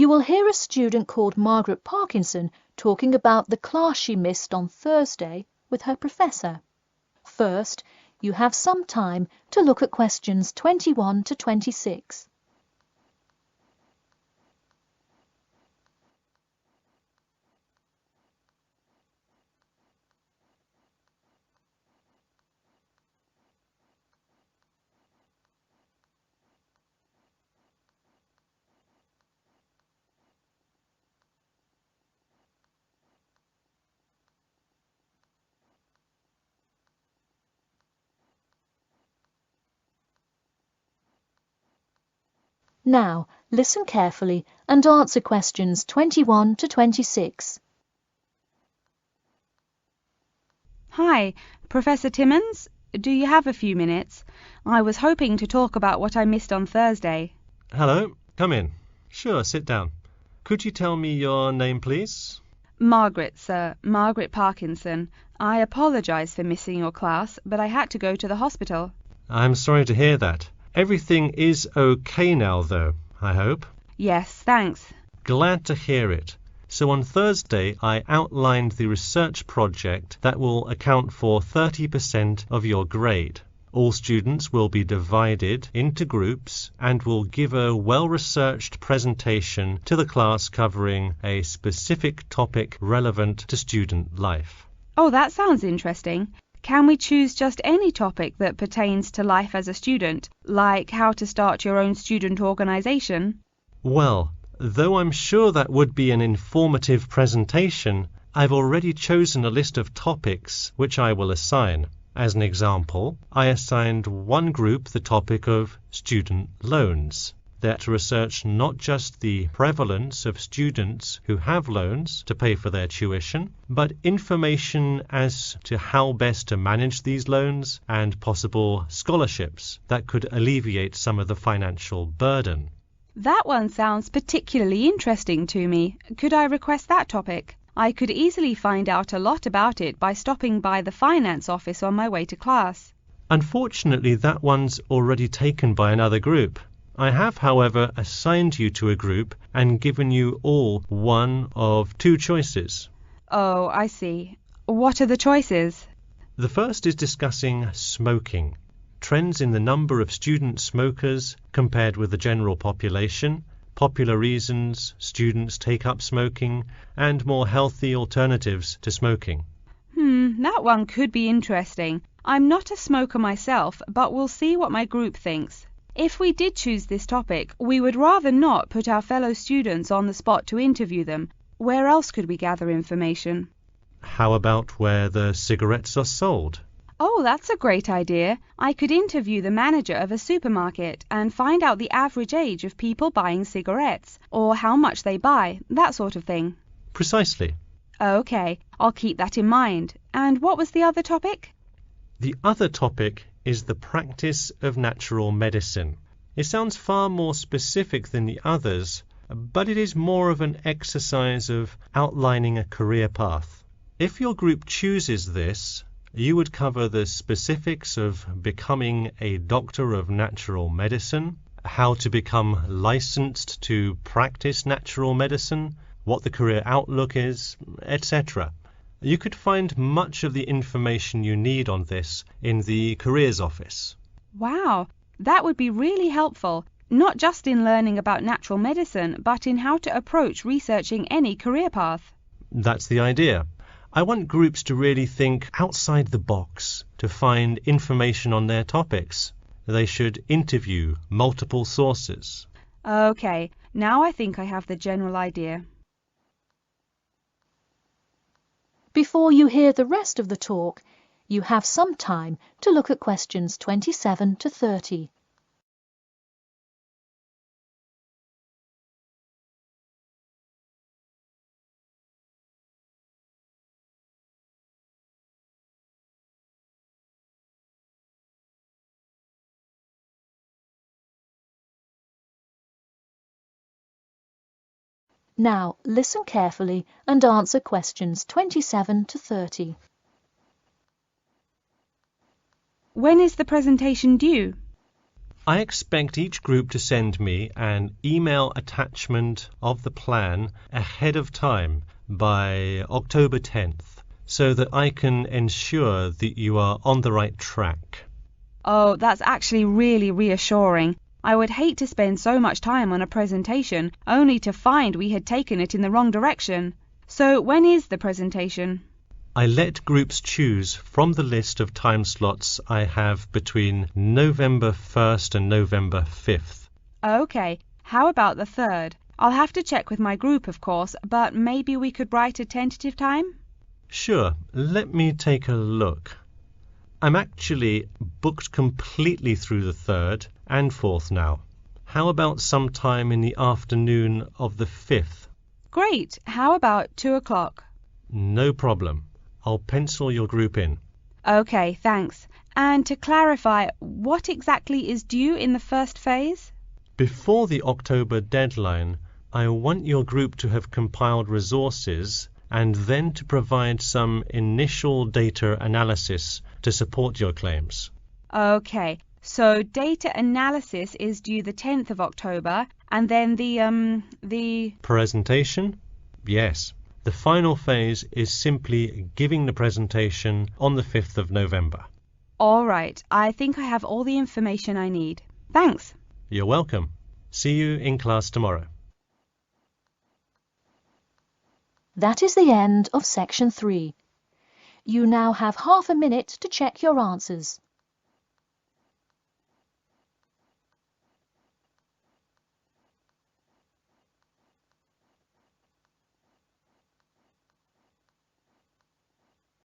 You will hear a student called Margaret Parkinson talking about the class she missed on Thursday with her professor. First, you have some time to look at questions 21 to 26. Now, listen carefully and answer questions 21 to 26. Hi, Professor Timmons. Do you have a few minutes? I was hoping to talk about what I missed on Thursday. Hello, come in. Sure, sit down. Could you tell me your name, please? Margaret, sir. Margaret Parkinson. I apologise for missing your class, but I had to go to the hospital. I'm sorry to hear that. Everything is okay now, though, I hope? Yes, thanks. Glad to hear it. So on Thursday, I outlined the research project that will account for 30% of your grade. All students will be divided into groups and will give a well-researched presentation to the class covering a specific topic relevant to student life. Oh, that sounds interesting. Can we choose just any topic that pertains to life as a student, like how to start your own student organisation? Well, though I'm sure that would be an informative presentation, I've already chosen a list of topics which I will assign. As an example, I assigned one group the topic of student loans. They're to research not just the prevalence of students who have loans to pay for their tuition, but information as to how best to manage these loans and possible scholarships that could alleviate some of the financial burden. That one sounds particularly interesting to me. Could I request that topic? I could easily find out a lot about it by stopping by the finance office on my way to class. Unfortunately, that one's already taken by another group. I have, however, assigned you to a group and given you all one of two choices. Oh, I see. What are the choices? The first is discussing smoking, trends in the number of student smokers compared with the general population, popular reasons students take up smoking, and more healthy alternatives to smoking. That one could be interesting. I'm not a smoker myself, but we'll see what my group thinks. If we did choose this topic, we would rather not put our fellow students on the spot to interview them. Where else could we gather information? How about where the cigarettes are sold? Oh, that's a great idea. I could interview the manager of a supermarket and find out the average age of people buying cigarettes, or how much they buy, that sort of thing. Precisely. Okay, I'll keep that in mind. And what was the other topic? The other topic is the practice of natural medicine. It sounds far more specific than the others, but it is more of an exercise of outlining a career path. If your group chooses this, you would cover the specifics of becoming a doctor of natural medicine, how to become licensed to practice natural medicine, what the career outlook is, etc. You could find much of the information you need on this in the careers office. Wow, that would be really helpful, not just in learning about natural medicine, but in how to approach researching any career path. That's the idea. I want groups to really think outside the box to find information on their topics. They should interview multiple sources. Okay, now I think I have the general idea. Before you hear the rest of the talk, you have some time to look at questions 27 to 30. Now, listen carefully and answer questions 27 to 30. When is the presentation due? I expect each group to send me an email attachment of the plan ahead of time by October 10th, so that I can ensure that you are on the right track. Oh, that's actually really reassuring. I would hate to spend so much time on a presentation only to find we had taken it in the wrong direction. So when is the presentation? I let groups choose from the list of time slots I have between November 1st and November 5th. Okay, how about the 3rd? I'll have to check with my group, of course, but maybe we could write a tentative time? Sure, let me take a look. I'm actually booked completely through the 3rd and 4th now. How about sometime in the afternoon of the 5th? Great, how about 2 o'clock? No problem. I'll pencil your group in. Okay, thanks. And to clarify, what exactly is due in the first phase? Before the October deadline, I want your group to have compiled resources and then to provide some initial data analysis to support your claims. Okay, so data analysis is due the 10th of October, and then the Presentation? Yes. The final phase is simply giving the presentation on the 5th of November. All right, I think I have all the information I need. Thanks. You're welcome. See you in class tomorrow. That is the end of section 3. You now have half a minute to check your answers.